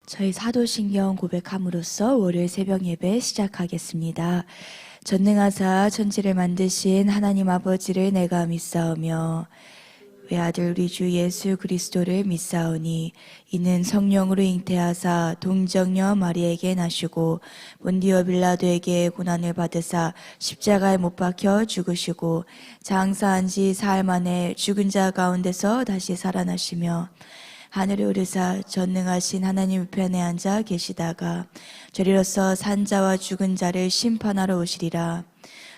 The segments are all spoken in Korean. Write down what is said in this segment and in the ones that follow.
저희 사도신경 고백함으로써 월요일 새벽 예배 시작하겠습니다. 전능하사 천지를 만드신 하나님 아버지를 내가 믿사오며 외아들 우리 주 예수 그리스도를 믿사오니 이는 성령으로 잉태하사 동정녀 마리에게 나시고 본디오 빌라도에게 고난을 받으사 십자가에 못 박혀 죽으시고 장사한 지 사흘 만에 죽은 자 가운데서 다시 살아나시며 하늘에 오르사 전능하신 하나님 우편에 앉아 계시다가 저리로서 산자와 죽은 자를 심판하러 오시리라.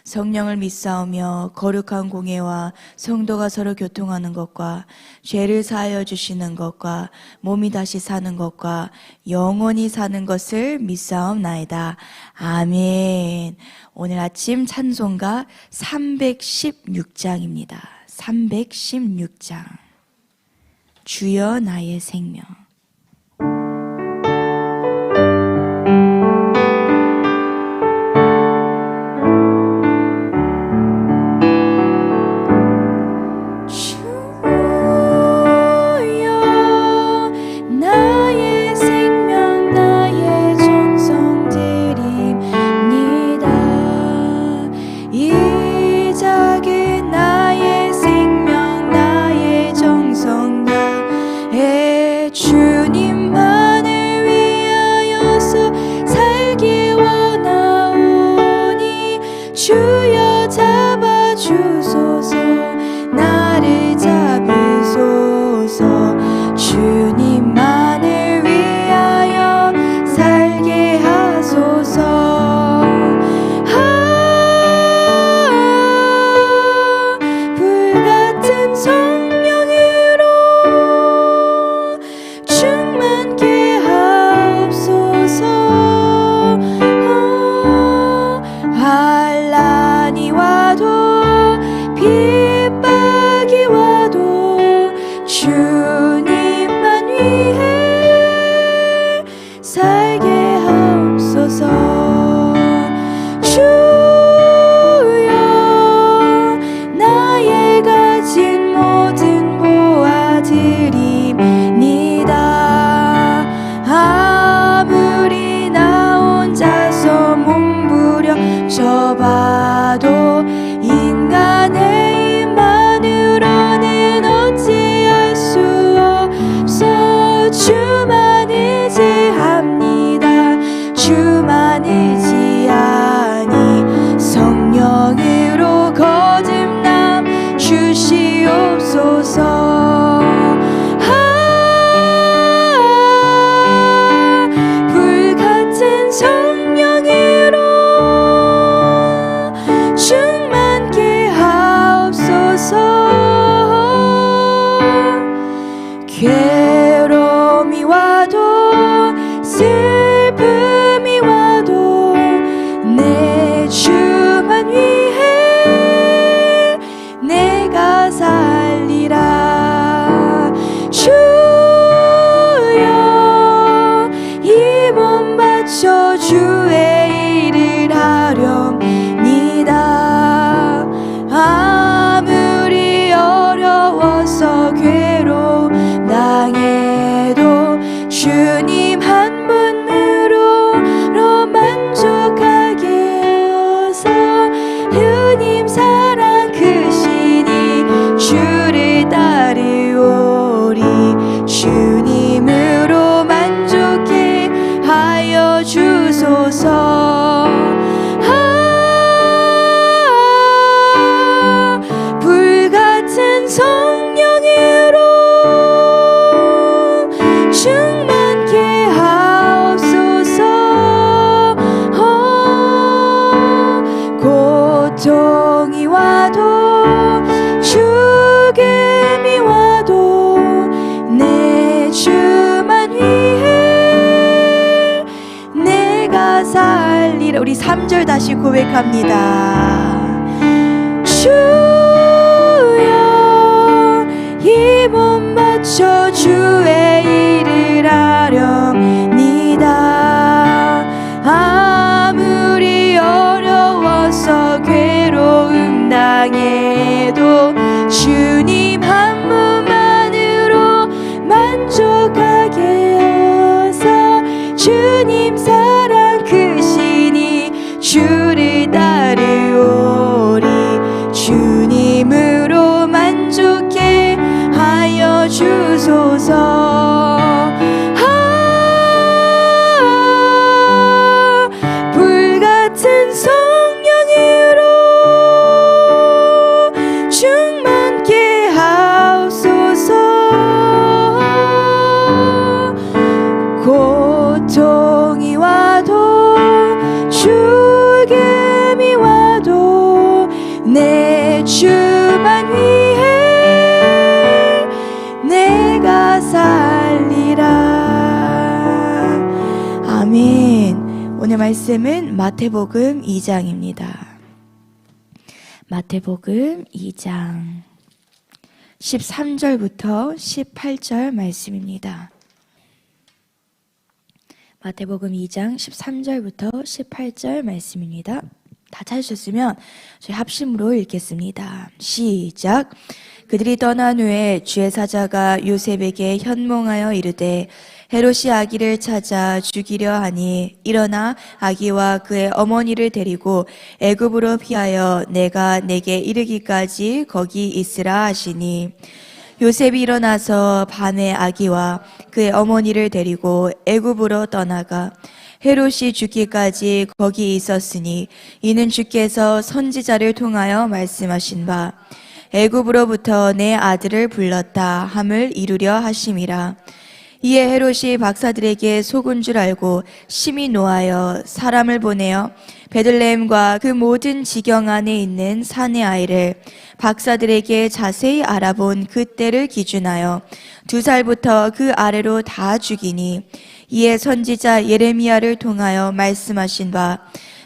성령을 믿사오며 거룩한 공예와 성도가 서로 교통하는 것과 죄를 사하여 주시는 것과 몸이 다시 사는 것과 영원히 사는 것을 믿사옵나이다. 아멘. 오늘 아침 찬송가 316장입니다. 316장. 주여 나의 생명. 괴로움이 와도 슬픔이 와도 내 주만 위해 내가 살리라. 주여 이 몸 바쳐 주의 일을 하렵니다. 아무리 어려워서 괴로움 당해도 주님 한 분으로 만족하게 하소서. 주님 사랑 크시니 주를 따르오리. 주님으로 만족해 하여 주소서. 불같은 성령으로 충만케 하옵소서. 고통이 와도 죽음이 와도 내 주만 위해 내가 살리라. 우리 3절 다시 고백합니다. 주여 이 몸 바쳐 주의 일을 하렵니다. 아무리 어려워서 괴로움 당해도 주님 한 분만으로 만족하게 하소서. 주님 사랑 크시니 주를 따르오리. 주님으로 만족해 하여 주소서. 불같은 성령으로 충만케 하옵소서. 고통이 와도 죽음이 와도 내 주만 위해 내가 살리라. 아멘. 오늘 말씀은 마태복음 2장입니다. 마태복음 2장 13절부터 18절 말씀입니다. 마태복음 2장 13절부터 18절 말씀입니다. 다 찾으셨으면 저희 합심으로 읽겠습니다. 시작. 그들이 떠난 후에 주의 사자가 요셉에게 현몽하여 이르되 헤롯이 아기를 찾아 죽이려 하니 일어나 아기와 그의 어머니를 데리고 애굽으로 피하여 내가 내게 이르기까지 거기 있으라 하시니 요셉이 일어나서 밤에 아기와 그의 어머니를 데리고 애굽으로 떠나가 헤롯이 죽기까지 거기 있었으니 이는 주께서 선지자를 통하여 말씀하신 바 애굽으로부터 내 아들을 불렀다 함을 이루려 하심이라. 이에 헤롯이 박사들에게 속은 줄 알고 심히 노하여 사람을 보내어 베들레헴과 그 모든 지경 안에 있는 사내 아이를 박사들에게 자세히 알아본 그때를 기준하여 2살부터 그 아래로 다 죽이니 이에 선지자 예레미야를 통하여 말씀하신 바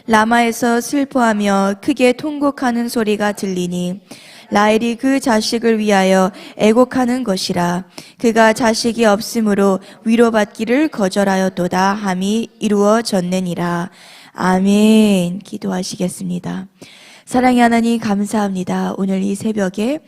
라마에서 슬퍼하며 크게 통곡하는 소리가 들리니 라헬이 그 자식을 위하여 애곡하는 것이라. 그가 자식이 없으므로 위로받기를 거절하였도다 함이 이루어졌느니라. 아멘. 기도하시겠습니다. 사랑의 하나님 감사합니다. 오늘 이 새벽에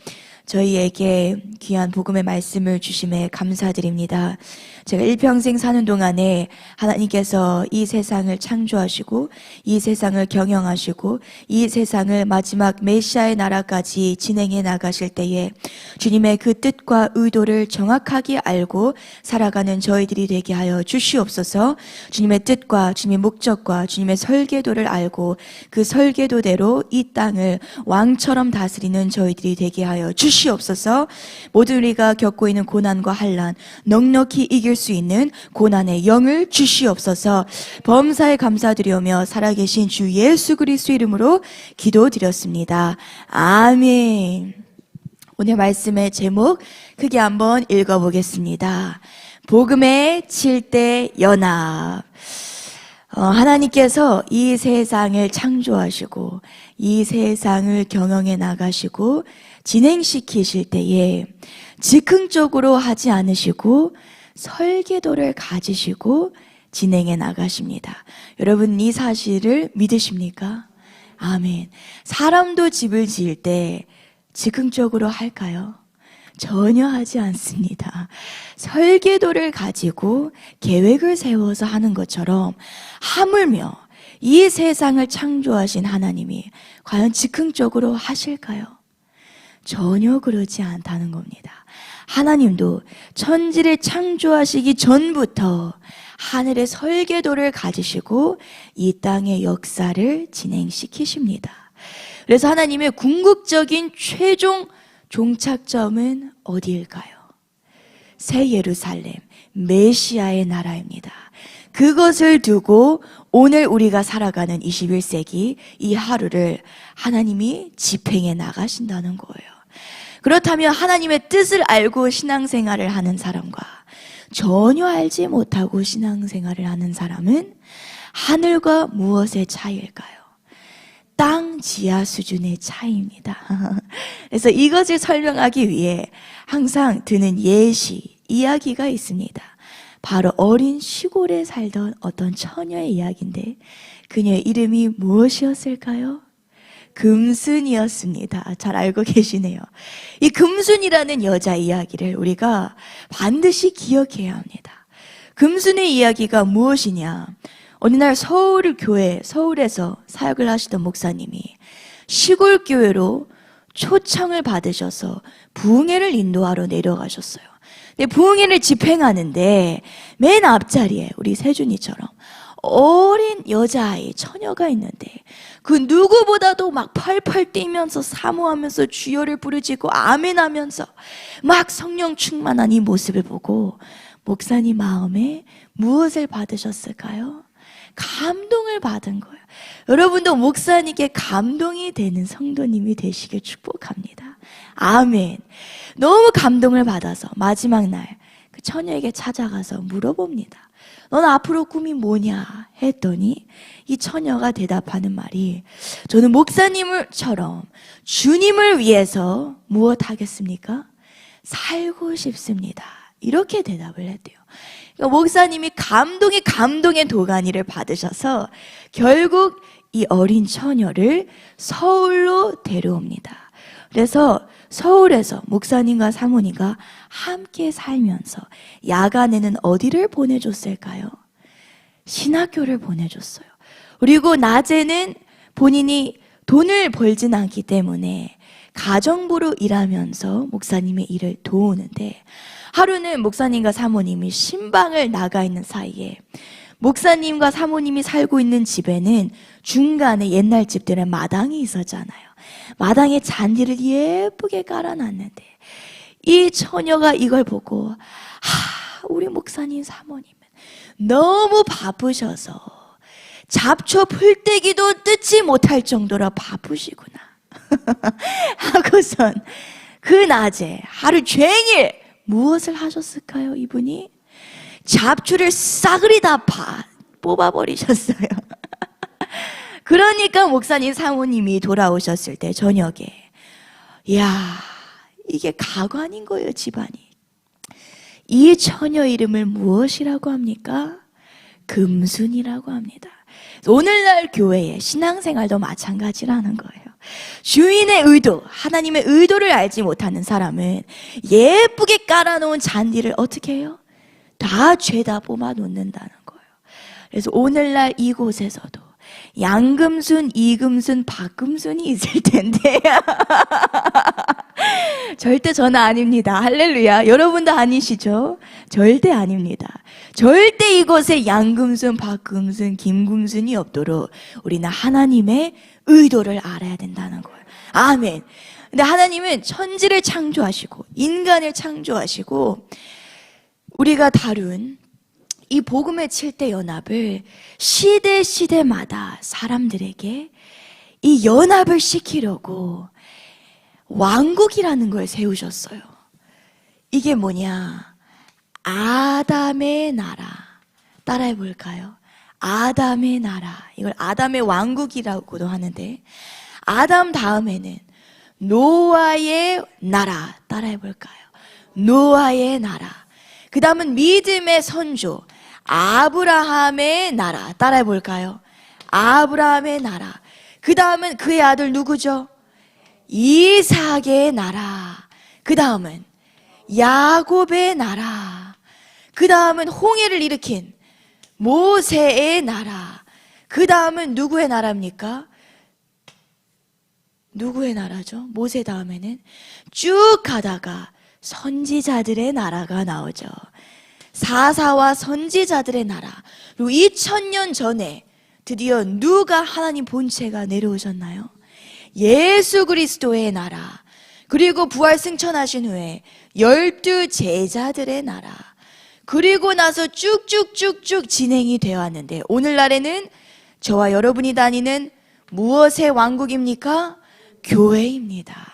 저희에게 귀한 복음의 말씀을 주심에 감사드립니다. 제가 일평생 사는 동안에 하나님께서 이 세상을 창조하시고 이 세상을 경영하시고 이 세상을 마지막 메시아의 나라까지 진행해 나가실 때에 주님의 그 뜻과 의도를 정확하게 알고 살아가는 저희들이 되게 하여 주시옵소서. 주님의 뜻과 주님의 목적과 주님의 설계도를 알고 그 설계도대로 이 땅을 왕처럼 다스리는 저희들이 되게 하여 주시옵소서. 모든 우리가 겪고 있는 고난과 환난 넉넉히 이길 수 있는 고난의 영을 주시옵소서. 범사에 감사드리오며 살아계신 주 예수 그리스도 이름으로 기도드렸습니다. 아멘. 오늘 말씀의 제목 크게 한번 읽어보겠습니다. 복음의 7대 연합. 하나님께서 이 세상을 창조하시고 이 세상을 경영해 나가시고 진행시키실 때에 즉흥적으로 하지 않으시고 설계도를 가지시고 진행해 나가십니다. 여러분 이 사실을 믿으십니까? 아멘. 사람도 집을 지을 때 즉흥적으로 할까요? 전혀 하지 않습니다. 설계도를 가지고 계획을 세워서 하는 것처럼 하물며 이 세상을 창조하신 하나님이 과연 즉흥적으로 하실까요? 전혀 그러지 않다는 겁니다. 하나님도 천지를 창조하시기 전부터 하늘의 설계도를 가지시고 이 땅의 역사를 진행시키십니다. 그래서 하나님의 궁극적인 최종 종착점은 어디일까요? 새 예루살렘, 메시아의 나라입니다. 그것을 두고 오늘 우리가 살아가는 21세기 이 하루를 하나님이 집행해 나가신다는 거예요. 그렇다면 하나님의 뜻을 알고 신앙생활을 하는 사람과 전혀 알지 못하고 신앙생활을 하는 사람은 하늘과 무엇의 차이일까요? 땅 지하 수준의 차이입니다. 그래서 이것을 설명하기 위해 항상 드는 예시, 이야기가 있습니다. 바로 어린 시골에 살던 어떤 처녀의 이야기인데 그녀의 이름이 무엇이었을까요? 금순이었습니다. 잘 알고 계시네요. 이 금순이라는 여자 이야기를 우리가 반드시 기억해야 합니다. 금순의 이야기가 무엇이냐? 어느 날 서울에서 사역을 하시던 목사님이 시골 교회로 초청을 받으셔서 부흥회를 인도하러 내려가셨어요. 근데 부흥회를 집행하는데 맨 앞자리에 우리 세준이처럼 어린 여자아이, 처녀가 있는데 그 누구보다도 막 펄펄 뛰면서 사모하면서 주여를 부르짖고 아멘하면서 막 성령 충만한 이 모습을 보고 목사님 마음에 무엇을 받으셨을까요? 감동을 받은 거예요. 여러분도 목사님께 감동이 되는 성도님이 되시길 축복합니다. 아멘. 너무 감동을 받아서 마지막 날 그 처녀에게 찾아가서 물어봅니다. 넌 앞으로 꿈이 뭐냐 했더니 이 처녀가 대답하는 말이 저는 목사님처럼 주님을 위해서 무엇 하겠습니까? 살고 싶습니다. 이렇게 대답을 했대요. 그러니까 목사님이 감동의 도가니를 받으셔서 결국 이 어린 처녀를 서울로 데려옵니다. 그래서 서울에서 목사님과 사모님과 함께 살면서 야간에는 어디를 보내줬을까요? 신학교를 보내줬어요. 그리고 낮에는 본인이 돈을 벌진 않기 때문에 가정부로 일하면서 목사님의 일을 도우는데 하루는 목사님과 사모님이 신방을 나가 있는 사이에 목사님과 사모님이 살고 있는 집에는 중간에 옛날 집들은 마당이 있었잖아요. 마당에 잔디를 예쁘게 깔아놨는데 이 처녀가 이걸 보고 우리 목사님 사모님은 너무 바쁘셔서 잡초 풀떼기도 뜯지 못할 정도로 바쁘시구나 하고선 그 낮에 하루 종일 무엇을 하셨을까요? 이분이 잡초를 싸그리 다 뽑아버리셨어요. 그러니까 목사님 사모님이 돌아오셨을 때 저녁에 이게 가관인 거예요. 집안이. 이 처녀 이름을 무엇이라고 합니까? 금순이라고 합니다. 오늘날 교회의 신앙생활도 마찬가지라는 거예요. 주인의 의도, 하나님의 의도를 알지 못하는 사람은 예쁘게 깔아놓은 잔디를 어떻게 해요? 다 죄다 뽑아 놓는다는 거예요. 그래서 오늘날 이곳에서도 양금순, 이금순, 박금순이 있을 텐데 절대 저는 아닙니다. 할렐루야. 여러분도 아니시죠? 절대 아닙니다. 절대 이곳에 양금순, 박금순, 김금순이 없도록 우리는 하나님의 의도를 알아야 된다는 거예요. 아멘. 근데 하나님은 천지를 창조하시고 인간을 창조하시고 우리가 다룬 이 복음의 7대 연합을 시대마다 사람들에게 이 연합을 시키려고 왕국이라는 걸 세우셨어요. 이게 뭐냐? 아담의 나라. 따라해 볼까요? 아담의 나라. 이걸 아담의 왕국이라고도 하는데 아담 다음에는 노아의 나라. 따라해 볼까요? 노아의 나라. 그 다음은 믿음의 선조 아브라함의 나라. 따라해 볼까요? 아브라함의 나라. 그 다음은 그의 아들 누구죠? 이삭의 나라. 그 다음은 야곱의 나라. 그 다음은 홍해를 일으킨 모세의 나라. 그 다음은 누구의 나라입니까? 누구의 나라죠? 모세 다음에는 쭉 가다가 선지자들의 나라가 나오죠. 사사와 선지자들의 나라. 그리고 2000년 전에 드디어 누가 하나님 본체가 내려오셨나요? 예수 그리스도의 나라. 그리고 부활 승천하신 후에 12 제자들의 나라. 그리고 나서 쭉쭉쭉쭉 진행이 되어 왔는데 오늘날에는 저와 여러분이 다니는 무엇의 왕국입니까? 교회입니다.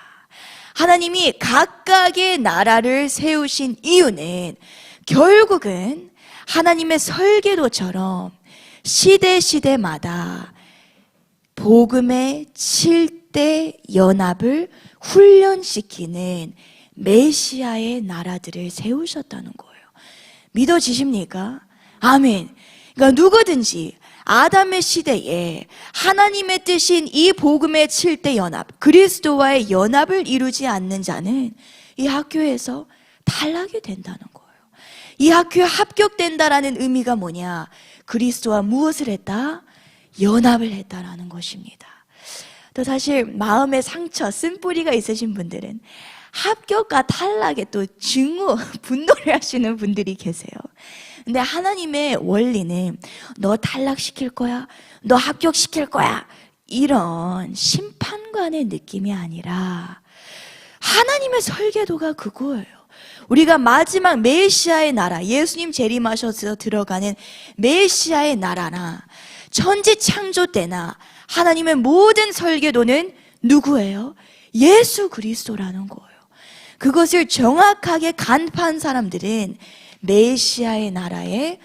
하나님이 각각의 나라를 세우신 이유는 결국은 하나님의 설계도처럼 시대마다 복음의 7대 연합을 훈련시키는 메시아의 나라들을 세우셨다는 거예요. 믿어지십니까? 아멘. 그러니까 누구든지 아담의 시대에 하나님의 뜻인 이 복음의 7대 연합, 그리스도와의 연합을 이루지 않는 자는 이 학교에서 탈락이 된다는 거예요. 이 학교에 합격된다라는 의미가 뭐냐? 그리스도와 무엇을 했다? 연합을 했다라는 것입니다. 또 사실 마음의 상처, 쓴뿌리가 있으신 분들은 합격과 탈락에 또 증오, 분노를 하시는 분들이 계세요. 근데 하나님의 원리는 너 탈락시킬 거야, 너 합격시킬 거야, 이런 심판관의 느낌이 아니라 하나님의 설계도가 그거예요. 우리가 마지막 메시아의 나라, 예수님 재림하셔서 들어가는 메시아의 나라나 천지 창조 때나 하나님의 모든 설계도는 누구예요? 예수 그리스도라는 거예요. 그것을 정확하게 간파한 사람들은 메시아의 나라의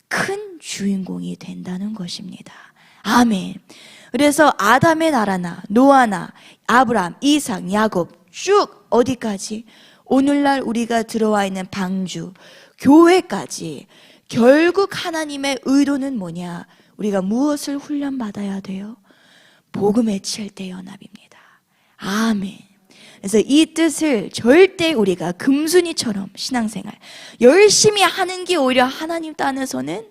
큰 주인공이 된다는 것입니다. 아멘. 그래서 아담의 나라나 노아나 아브라함, 이삭, 야곱 쭉 어디까지? 오늘날 우리가 들어와 있는 방주, 교회까지 결국 하나님의 의도는 뭐냐? 우리가 무엇을 훈련받아야 돼요? 복음의 7대 연합입니다. 아멘. 그래서 이 뜻을 절대 우리가 금순이처럼 신앙생활 열심히 하는 게 오히려 하나님 딴에서는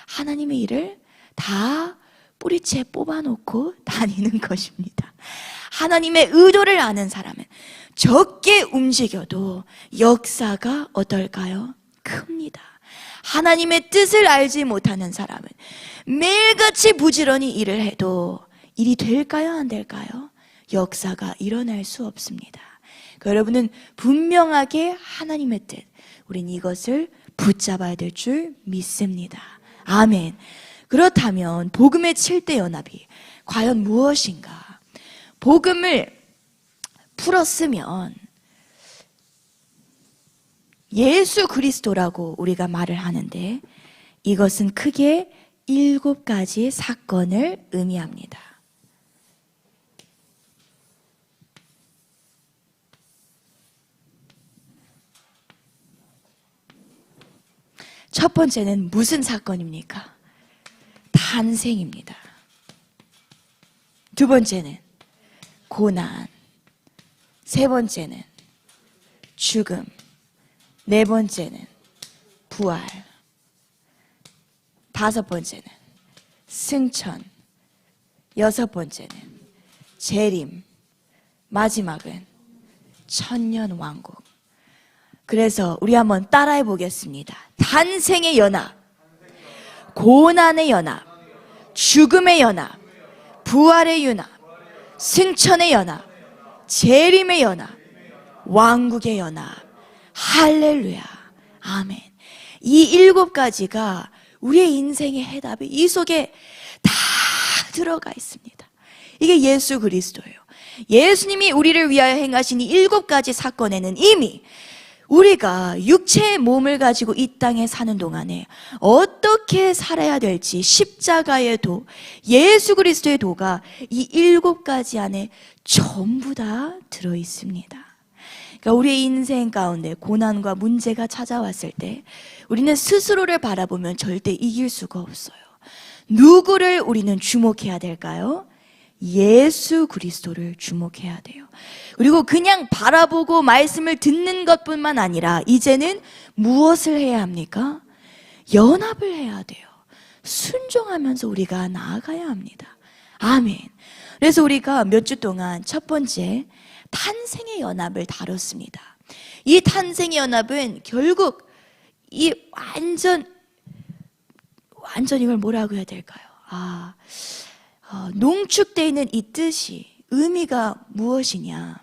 하나님의 일을 다 뿌리채 뽑아놓고 다니는 것입니다. 하나님의 의도를 아는 사람은 적게 움직여도 역사가 어떨까요? 큽니다. 하나님의 뜻을 알지 못하는 사람은 매일같이 부지런히 일을 해도 일이 될까요? 안 될까요? 역사가 일어날 수 없습니다. 그러니까 여러분은 분명하게 하나님의 뜻, 우린 이것을 붙잡아야 될 줄 믿습니다. 아멘. 그렇다면 복음의 7대 연합이 과연 무엇인가? 복음을 풀었으면 예수 그리스도라고 우리가 말을 하는데 이것은 크게 7가지 사건을 의미합니다. 첫 번째는 무슨 사건입니까? 탄생입니다. 두 번째는 고난, 세 번째는 죽음, 네 번째는 부활, 다섯 번째는 승천, 여섯 번째는 재림, 마지막은 천년왕국. 그래서 우리 한번 따라해 보겠습니다. 탄생의 연합, 고난의 연합, 죽음의 연합, 부활의 연합, 승천의 연합, 재림의 연합, 왕국의 연합. 할렐루야. 아멘. 이 7가지가 우리의 인생의 해답이 이 속에 다 들어가 있습니다. 이게 예수 그리스도예요. 예수님이 우리를 위하여 행하신 이 7가지 사건에는 이미 우리가 육체의 몸을 가지고 이 땅에 사는 동안에 어떻게 살아야 될지 십자가의 도, 예수 그리스도의 도가 이 7가지 안에 전부 다 들어 있습니다. 그러니까 우리의 인생 가운데 고난과 문제가 찾아왔을 때 우리는 스스로를 바라보면 절대 이길 수가 없어요. 누구를 우리는 주목해야 될까요? 예수 그리스도를 주목해야 돼요. 그리고 그냥 바라보고 말씀을 듣는 것뿐만 아니라 이제는 무엇을 해야 합니까? 연합을 해야 돼요. 순종하면서 우리가 나아가야 합니다. 아멘. 그래서 우리가 몇 주 동안 첫 번째 탄생의 연합을 다뤘습니다. 이 탄생의 연합은 결국 이 완전 이걸 뭐라고 해야 될까요? 농축되어 있는 이 뜻이 의미가 무엇이냐?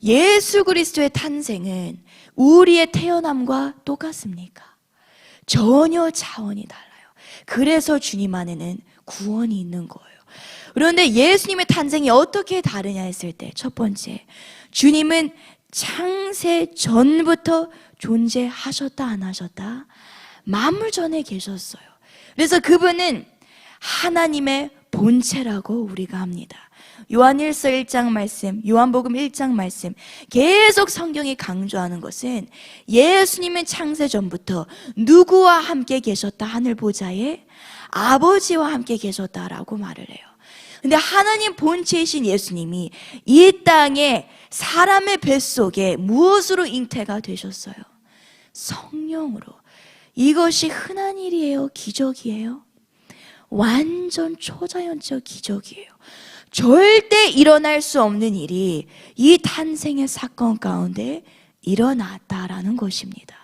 예수 그리스도의 탄생은 우리의 태어남과 똑같습니까? 전혀 차원이 달라요. 그래서 주님 안에는 구원이 있는 거예요. 그런데 예수님의 탄생이 어떻게 다르냐 했을 때 첫 번째, 주님은 창세 전부터 존재하셨다 안 하셨다? 만물 전에 계셨어요. 그래서 그분은 하나님의 본체라고 우리가 합니다. 요한일서 1장 말씀, 요한복음 1장 말씀 계속 성경이 강조하는 것은 예수님은 창세 전부터 누구와 함께 계셨다? 하늘 보좌에 아버지와 함께 계셨다라고 말을 해요. 근데 하나님 본체이신 예수님이 이 땅에 사람의 뱃속에 무엇으로 잉태가 되셨어요? 성령으로. 이것이 흔한 일이에요? 기적이에요? 완전 초자연적 기적이에요. 절대 일어날 수 없는 일이 이 탄생의 사건 가운데 일어났다라는 것입니다.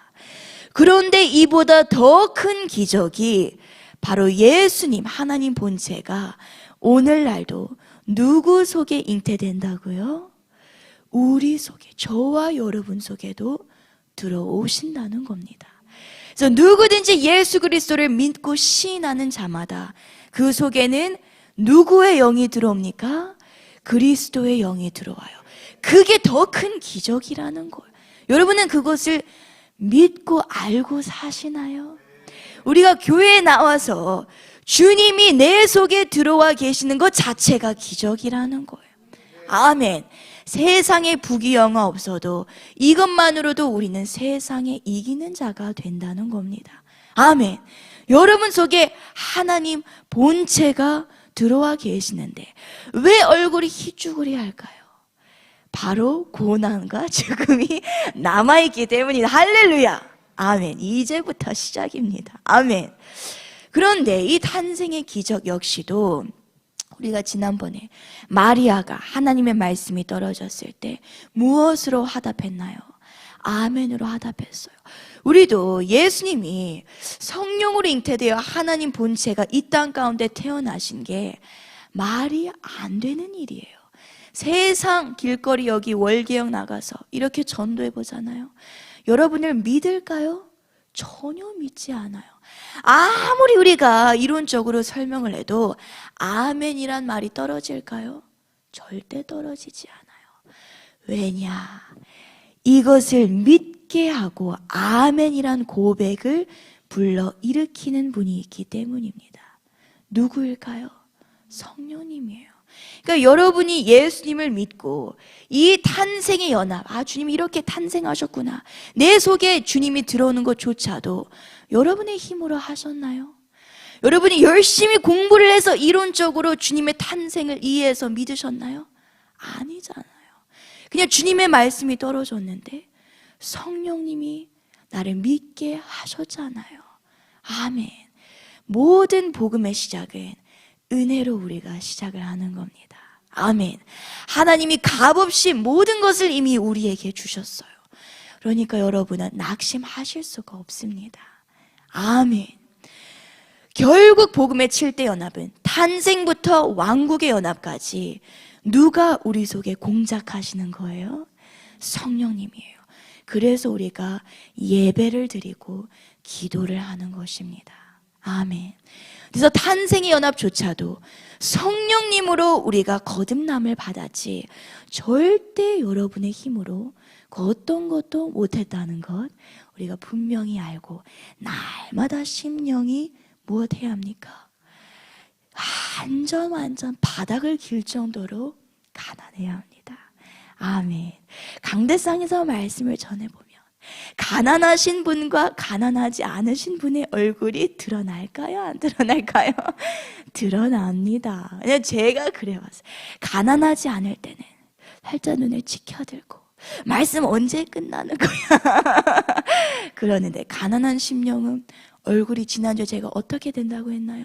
그런데 이보다 더 큰 기적이 바로 예수님, 하나님 본체가 오늘날도 누구 속에 잉태된다고요? 우리 속에, 저와 여러분 속에도 들어오신다는 겁니다. 그래서 누구든지 예수 그리스도를 믿고 시인하는 자마다 그 속에는 누구의 영이 들어옵니까? 그리스도의 영이 들어와요. 그게 더 큰 기적이라는 거예요. 여러분은 그것을 믿고 알고 사시나요? 우리가 교회에 나와서 주님이 내 속에 들어와 계시는 것 자체가 기적이라는 거예요. 아멘. 세상에 부귀영화 없어도 이것만으로도 우리는 세상에 이기는 자가 된다는 겁니다. 아멘. 여러분 속에 하나님 본체가 들어와 계시는데 왜 얼굴이 희죽으리할까요? 바로 고난과 죽음이 남아있기 때문이다. 할렐루야. 아멘. 이제부터 시작입니다. 아멘. 그런데 이 탄생의 기적 역시도 우리가 지난번에 마리아가 하나님의 말씀이 떨어졌을 때 무엇으로 화답했나요? 아멘으로 화답했어요. 우리도 예수님이 성령으로 잉태되어 하나님 본체가 이 땅 가운데 태어나신 게 말이 안 되는 일이에요. 세상 길거리 여기 월계역 나가서 이렇게 전도해 보잖아요. 여러분을 믿을까요? 전혀 믿지 않아요. 아무리 우리가 이론적으로 설명을 해도 아멘이란 말이 떨어질까요? 절대 떨어지지 않아요. 왜냐? 이것을 믿게 하고 아멘이란 고백을 불러 일으키는 분이 있기 때문입니다. 누구일까요? 성령님이에요. 그러니까 여러분이 예수님을 믿고 이 탄생의 연합, 주님이 이렇게 탄생하셨구나, 내 속에 주님이 들어오는 것조차도 여러분의 힘으로 하셨나요? 여러분이 열심히 공부를 해서 이론적으로 주님의 탄생을 이해해서 믿으셨나요? 아니잖아요. 그냥 주님의 말씀이 떨어졌는데 성령님이 나를 믿게 하셨잖아요. 아멘. 모든 복음의 시작은 은혜로 우리가 시작을 하는 겁니다. 아멘. 하나님이 값없이 모든 것을 이미 우리에게 주셨어요. 그러니까 여러분은 낙심하실 수가 없습니다. 아멘. 결국 복음의 7대 연합은 탄생부터 왕국의 연합까지 누가 우리 속에 공작하시는 거예요? 성령님이에요. 그래서 우리가 예배를 드리고 기도를 하는 것입니다. 아멘. 그래서 탄생의 연합조차도 성령님으로 우리가 거듭남을 받았지 절대 여러분의 힘으로 그 어떤 것도 못했다는 것 우리가 분명히 알고, 날마다 심령이 무엇해야 합니까? 완전 바닥을 길 정도로 가난해야 합니다. 아멘. 강대상에서 말씀을 전해보면 가난하신 분과 가난하지 않으신 분의 얼굴이 드러날까요? 안 드러날까요? 드러납니다. 왜냐면 제가 그래왔어요. 가난하지 않을 때는 살짝 눈을 치켜들고 말씀 언제 끝나는 거야? 그러는데 가난한 심령은 얼굴이, 지난주에 제가 어떻게 된다고 했나요?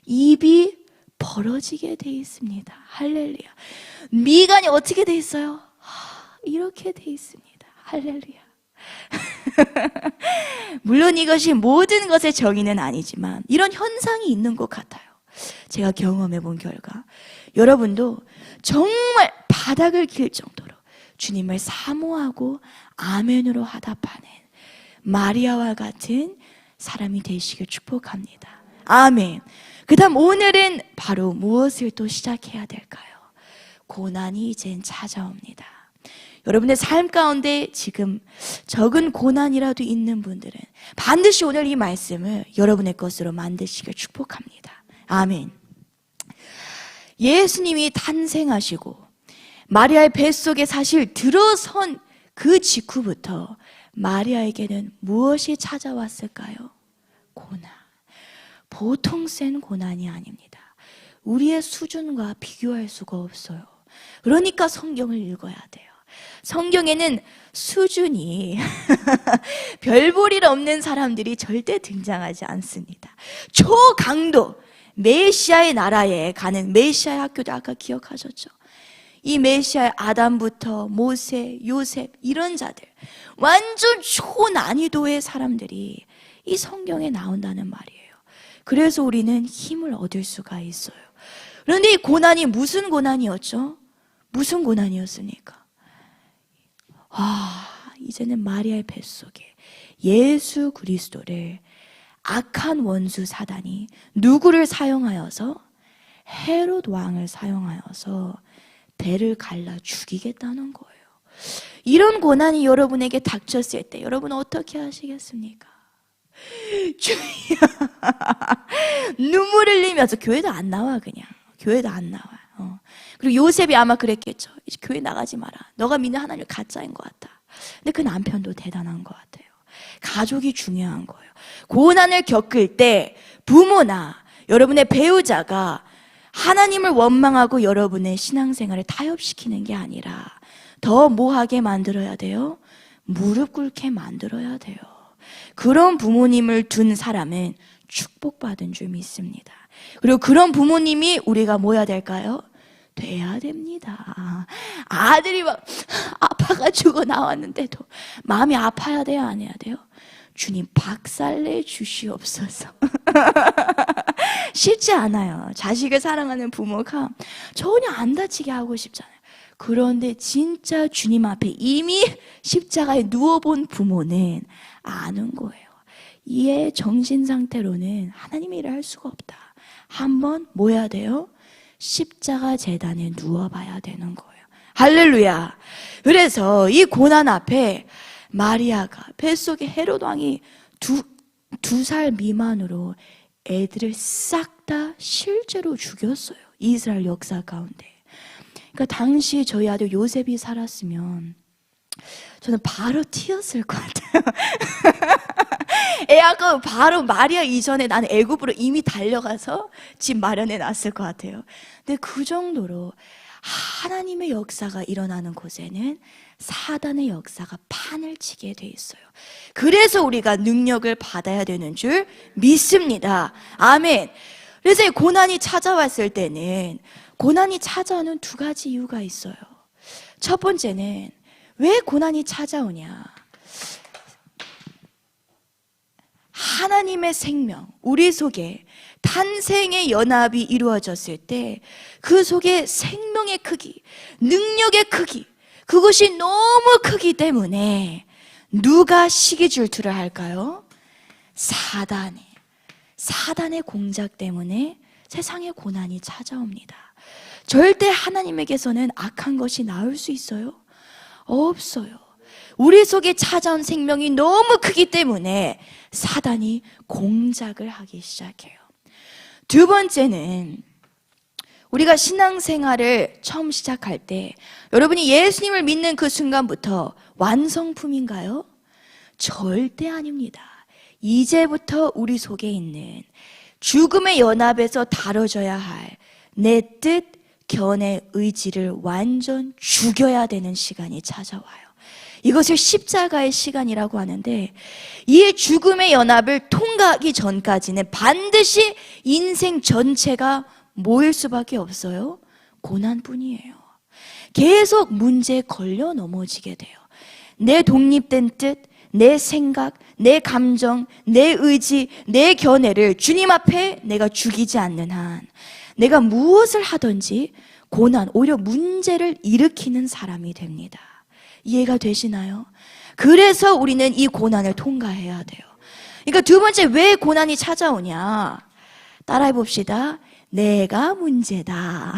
입이 벌어지게 돼 있습니다. 할렐루야. 미간이 어떻게 돼 있어요? 이렇게 돼 있습니다. 할렐루야. 물론 이것이 모든 것의 정의는 아니지만 이런 현상이 있는 것 같아요. 제가 경험해 본 결과 여러분도 정말 바닥을 길 정도로 주님을 사모하고 아멘으로 화답하는 마리아와 같은 사람이 되시길 축복합니다. 아멘. 그 다음 오늘은 바로 무엇을 또 시작해야 될까요? 고난이 이젠 찾아옵니다. 여러분의 삶 가운데 지금 적은 고난이라도 있는 분들은 반드시 오늘 이 말씀을 여러분의 것으로 만드시길 축복합니다. 아멘. 예수님이 탄생하시고 마리아의 뱃속에 사실 들어선 그 직후부터 마리아에게는 무엇이 찾아왔을까요? 고난. 보통 센 고난이 아닙니다. 우리의 수준과 비교할 수가 없어요. 그러니까 성경을 읽어야 돼요. 성경에는 수준이 별 볼 일 없는 사람들이 절대 등장하지 않습니다. 초강도 메시아의 나라에 가는 메시아의 학교도 아까 기억하셨죠? 이 메시아의 아담부터 모세, 요셉 이런 자들, 완전 초난이도의 사람들이 이 성경에 나온다는 말이에요. 그래서 우리는 힘을 얻을 수가 있어요. 그런데 이 고난이 무슨 고난이었죠? 무슨 고난이었습니까? 이제는 마리아의 뱃속에 예수 그리스도를 악한 원수 사단이 누구를 사용하여서? 헤롯 왕을 사용하여서 배를 갈라 죽이겠다는 거예요. 이런 고난이 여러분에게 닥쳤을 때 여러분 어떻게 하시겠습니까? 주여 눈물 흘리면서 교회도 안 나와. 그냥 교회도 안 나와. 그리고 요셉이 아마 그랬겠죠. 이제 교회 나가지 마라. 너가 믿는 하나님은 가짜인 것 같다. 근데 그 남편도 대단한 것 같아요. 가족이 중요한 거예요. 고난을 겪을 때 부모나 여러분의 배우자가 하나님을 원망하고 여러분의 신앙생활을 타협시키는 게 아니라 더 뭐하게 만들어야 돼요? 무릎 꿇게 만들어야 돼요. 그런 부모님을 둔 사람은 축복받은 줄 믿습니다. 그리고 그런 부모님이 우리가 뭐야 될까요? 돼야 됩니다. 아들이 막 아파가지고 나왔는데도 마음이 아파야 돼요? 안 해야 돼요? 주님 박살내 주시옵소서. 쉽지 않아요. 자식을 사랑하는 부모가 전혀 안 다치게 하고 싶잖아요. 그런데 진짜 주님 앞에 이미 십자가에 누워본 부모는 아는 거예요. 이의 정신 상태로는 하나님의 일을 할 수가 없다. 한번 뭐 해야 돼요? 십자가 제단에 누워봐야 되는 거예요. 할렐루야. 그래서 이 고난 앞에 마리아가 뱃속에 헤롯 왕이 두 살 미만으로 애들을 싹 다 실제로 죽였어요. 이스라엘 역사 가운데. 그러니까 당시 저희 아들 요셉이 살았으면 저는 바로 튀었을 것 같아요. 애가 바로 마리아 이전에 나는 애굽으로 이미 달려가서 집 마련해 놨을 것 같아요. 근데 그 정도로 하나님의 역사가 일어나는 곳에는 사단의 역사가 판을 치게 돼 있어요. 그래서 우리가 능력을 받아야 되는 줄 믿습니다. 아멘. 그래서 이 고난이 찾아왔을 때는 고난이 찾아오는 두 가지 이유가 있어요. 첫 번째는 왜 고난이 찾아오냐? 하나님의 생명, 우리 속에 탄생의 연합이 이루어졌을 때 그 속에 생명의 크기, 능력의 크기, 그것이 너무 크기 때문에 누가 시기 질투를 할까요? 사단의 공작 때문에 세상에 고난이 찾아옵니다. 절대 하나님에게서는 악한 것이 나올 수 있어요? 없어요. 우리 속에 찾아온 생명이 너무 크기 때문에 사단이 공작을 하기 시작해요. 두 번째는 우리가 신앙생활을 처음 시작할 때 여러분이 예수님을 믿는 그 순간부터 완성품인가요? 절대 아닙니다. 이제부터 우리 속에 있는 죽음의 연합에서 다뤄져야 할 내 뜻, 견해, 의지를 완전 죽여야 되는 시간이 찾아와요. 이것을 십자가의 시간이라고 하는데 이 죽음의 연합을 통과하기 전까지는 반드시 인생 전체가 뭐일 수밖에 없어요? 고난뿐이에요. 계속 문제에 걸려 넘어지게 돼요. 내 독립된 뜻, 내 생각, 내 감정, 내 의지, 내 견해를 주님 앞에 내가 죽이지 않는 한 내가 무엇을 하든지 고난, 오히려 문제를 일으키는 사람이 됩니다. 이해가 되시나요? 그래서 우리는 이 고난을 통과해야 돼요. 그러니까 두 번째 왜 고난이 찾아오냐? 따라해 봅시다. 내가 문제다.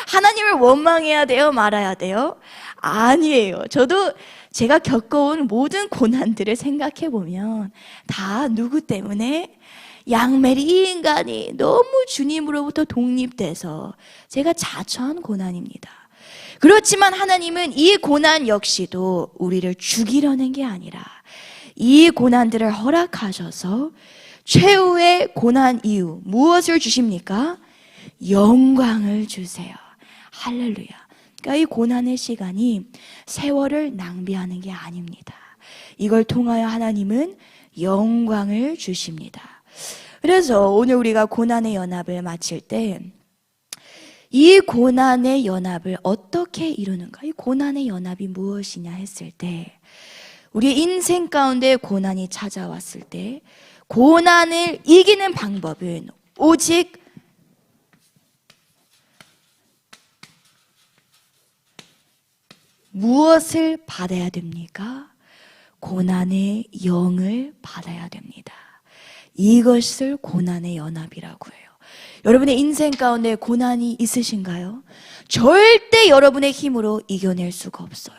하나님을 원망해야 돼요? 말아야 돼요? 아니에요. 저도 제가 겪어온 모든 고난들을 생각해 보면 다 누구 때문에? 양메리 이 인간이 너무 주님으로부터 독립돼서 제가 자초한 고난입니다. 그렇지만 하나님은 이 고난 역시도 우리를 죽이려는 게 아니라 이 고난들을 허락하셔서 최후의 고난 이후 무엇을 주십니까? 영광을 주세요. 할렐루야. 그러니까 이 고난의 시간이 세월을 낭비하는 게 아닙니다. 이걸 통하여 하나님은 영광을 주십니다. 그래서 오늘 우리가 고난의 연합을 마칠 때 이 고난의 연합을 어떻게 이루는가? 이 고난의 연합이 무엇이냐 했을 때 우리 인생 가운데 고난이 찾아왔을 때 고난을 이기는 방법은 오직 무엇을 받아야 됩니까? 고난의 영을 받아야 됩니다. 이것을 고난의 연합이라고 해요. 여러분의 인생 가운데 고난이 있으신가요? 절대 여러분의 힘으로 이겨낼 수가 없어요.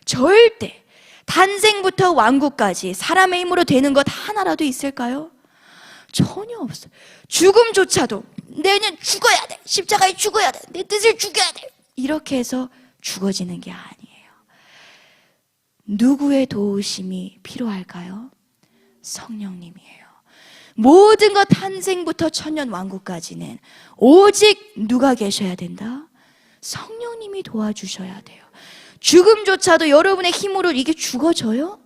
절대. 탄생부터 완구까지 사람의 힘으로 되는 것 하나라도 있을까요? 전혀 없어요. 죽음조차도 내년 죽어야 돼. 십자가에 죽어야 돼. 내 뜻을 죽여야 돼. 이렇게 해서 죽어지는 게 아니에요. 누구의 도우심이 필요할까요? 성령님이에요. 모든 것 탄생부터 천년 왕국까지는 오직 누가 계셔야 된다? 성령님이 도와주셔야 돼요. 죽음조차도 여러분의 힘으로 이게 죽어져요?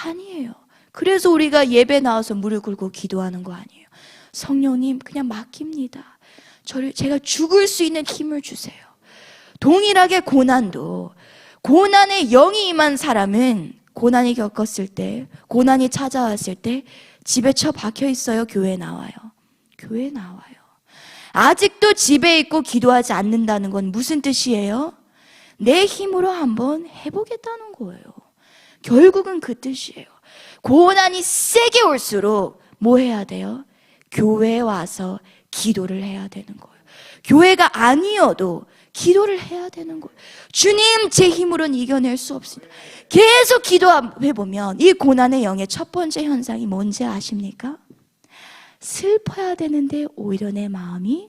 아니에요. 그래서 우리가 예배 나와서 무릎 꿇고 기도하는 거 아니에요. 성령님 그냥 맡깁니다. 제가 죽을 수 있는 힘을 주세요. 동일하게 고난도 고난의 영이 임한 사람은 고난이 겪었을 때, 고난이 찾아왔을 때 집에 처박혀 있어요? 교회에 나와요? 교회에 나와요. 아직도 집에 있고 기도하지 않는다는 건 무슨 뜻이에요? 내 힘으로 한번 해보겠다는 거예요. 결국은 그 뜻이에요. 고난이 세게 올수록 뭐 해야 돼요? 교회에 와서 기도를 해야 되는 거예요. 교회가 아니어도 기도를 해야 되는 거예요. 주님, 제 힘으로는 이겨낼 수 없습니다. 계속 기도해보면 이 고난의 영의 첫 번째 현상이 뭔지 아십니까? 슬퍼야 되는데 오히려 내 마음이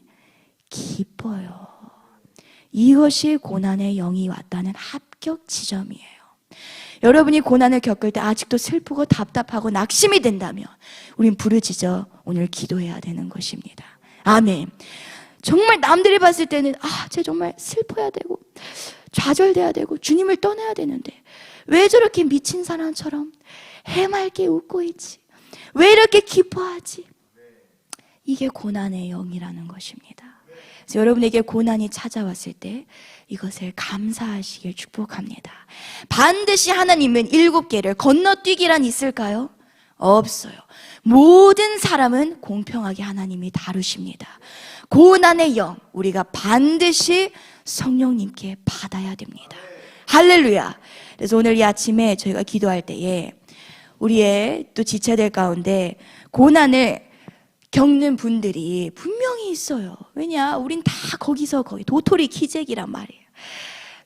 기뻐요. 이것이 고난의 영이 왔다는 합격 지점이에요. 여러분이 고난을 겪을 때 아직도 슬프고 답답하고 낙심이 된다면 우린 부르짖어 오늘 기도해야 되는 것입니다. 아멘. 정말 남들이 봤을 때는 쟤 정말 슬퍼야 되고 좌절돼야 되고 주님을 떠나야 되는데 왜 저렇게 미친 사람처럼 해맑게 웃고 있지? 왜 이렇게 기뻐하지? 이게 고난의 영이라는 것입니다. 그래서 여러분에게 고난이 찾아왔을 때 이것을 감사하시길 축복합니다. 반드시 하나님은 7개를 건너뛰기란 있을까요? 없어요. 모든 사람은 공평하게 하나님이 다루십니다. 고난의 영, 우리가 반드시 성령님께 받아야 됩니다. 할렐루야. 그래서 오늘 이 아침에 저희가 기도할 때에 우리의 또 지체들 가운데 고난을 겪는 분들이 분명히 있어요. 왜냐? 우린 다 거기서 거기 도토리 키재기란 말이에요.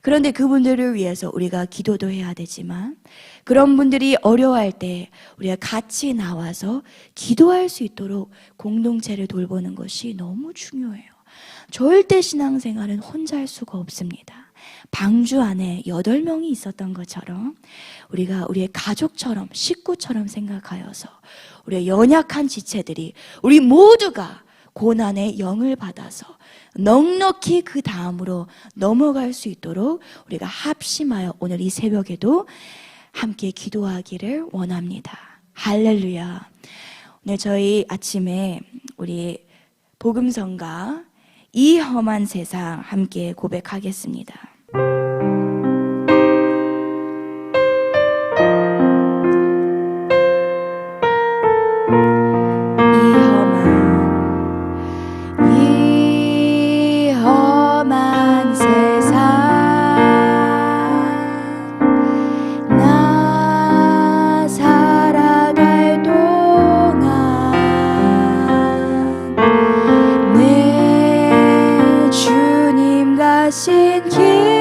그런데 그분들을 위해서 우리가 기도도 해야 되지만 그런 분들이 어려워할 때 우리가 같이 나와서 기도할 수 있도록 공동체를 돌보는 것이 너무 중요해요. 절대 신앙생활은 혼자 할 수가 없습니다. 방주 안에 8명이 있었던 것처럼 우리가 우리의 가족처럼 식구처럼 생각하여서 우리의 연약한 지체들이 우리 모두가 고난의 영을 받아서 넉넉히 그 다음으로 넘어갈 수 있도록 우리가 합심하여 오늘 이 새벽에도 함께 기도하기를 원합니다. 할렐루야. 오늘 저희 아침에 우리 복음성가 이 험한 세상 함께 고백하겠습니다. 이 험한 세상 나 살아갈 동안 내 주님 가신 길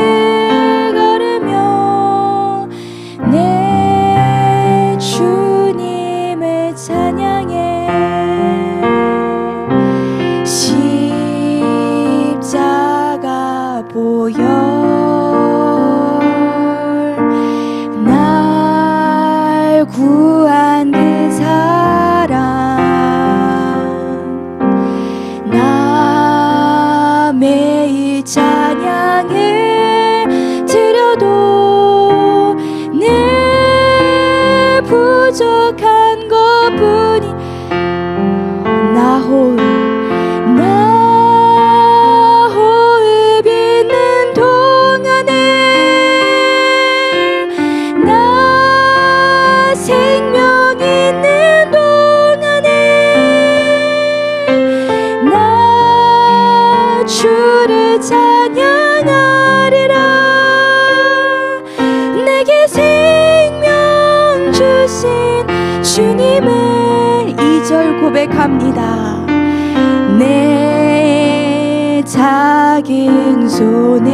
고백합니다. 내 작은 손에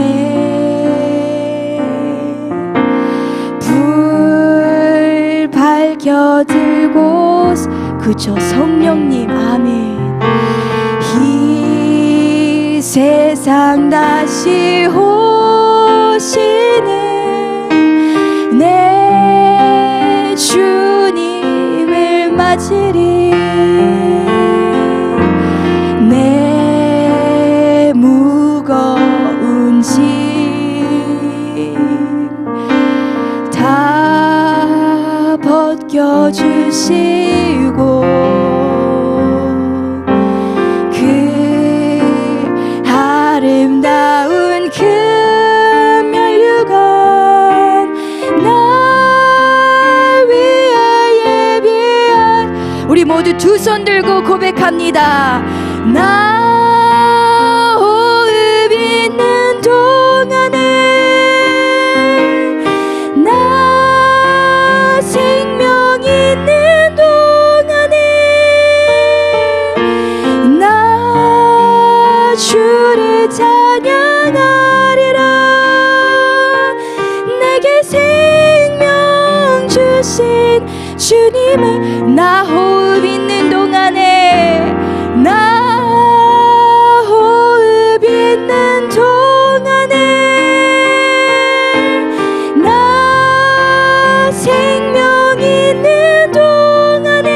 불 밝혀들고 그저 성령님 아멘. 이 세상 다시 오시는 내 주님을 맞으리. 내 무거운 짐 다 벗겨주시고 그 아름다운 금면류관 날 위해 예비한 우리 모두 두 손 들고 고백합니다. 나 호흡 있는 동안에 나 생명 있는 동안에 나 주를 찬양하리라. 내게 생명 주신 주님을 나 호흡 있는 동안에 나 호흡 있는 동안에 나 생명 있는 동안에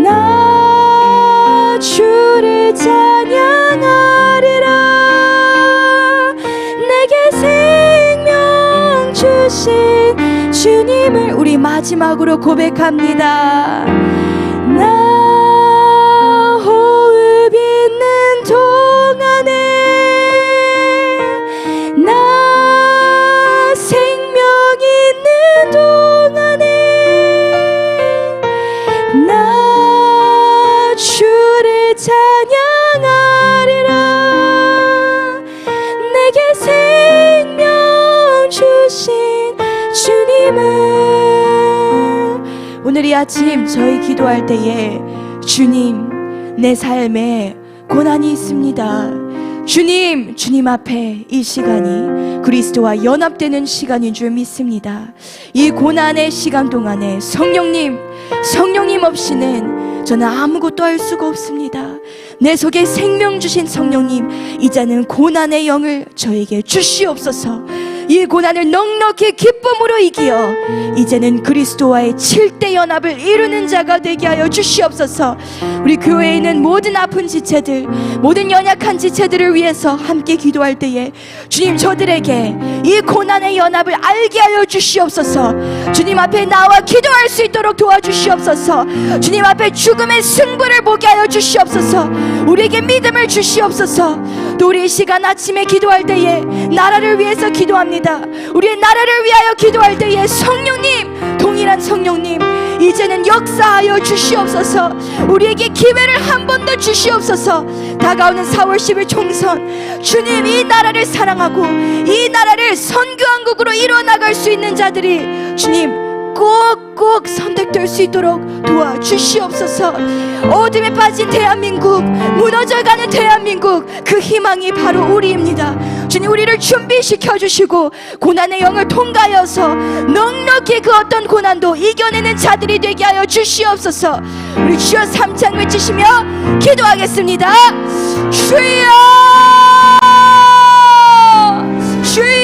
나 주를 찬양하리라. 내게 생명 주신 주님을 우리 마지막으로 고백합니다. 나 호흡 있는 동안에 나 생명 있는 동안에 나 주를 찬양하리라. 내게 생명 주신 주님을. 오늘 이 아침 저희 기도할 때에 주님 내 삶에 고난이 있습니다. 주님 앞에 이 시간이 그리스도와 연합되는 시간인 줄 믿습니다. 이 고난의 시간 동안에 성령님 없이는 저는 아무것도 할 수가 없습니다. 내 속에 생명 주신 성령님, 이제는 고난의 영을 저에게 주시옵소서. 이 고난을 넉넉히 기쁨으로 이기어 이제는 그리스도와의 7대 연합을 이루는 자가 되게 하여 주시옵소서. 우리 교회에 있는 모든 아픈 지체들, 모든 연약한 지체들을 위해서 함께 기도할 때에 주님 저들에게 이 고난의 연합을 알게 하여 주시옵소서. 주님 앞에 나와 기도할 수 있도록 도와주시옵소서. 주님 앞에 죽음의 승부를 보게 하여 주시옵소서. 우리에게 믿음을 주시옵소서. 또 우리 이 시간 아침에 기도할 때에 나라를 위해서 기도합니다. 우리의 나라를 위하여 기도할 때에 성령님, 동일한 성령님, 이제는 역사하여 주시옵소서. 우리에게 기회를 한 번 더 주시옵소서. 다가오는 4월 10일 총선, 주님 이 나라를 사랑하고 이 나라를 선교왕국으로 이루어나갈 수 있는 자들이 주님 꼭꼭 선택될 수 있도록 도와주시옵소서. 어둠에 빠진 대한민국, 무너져가는 대한민국, 그 희망이 바로 우리입니다. 주님 우리를 준비시켜 주시고 고난의 영을 통과하여서 넉넉히 그 어떤 고난도 이겨내는 자들이 되게 하여 주시옵소서. 우리 주여 3창 외치시며 기도하겠습니다. 주여, 주여.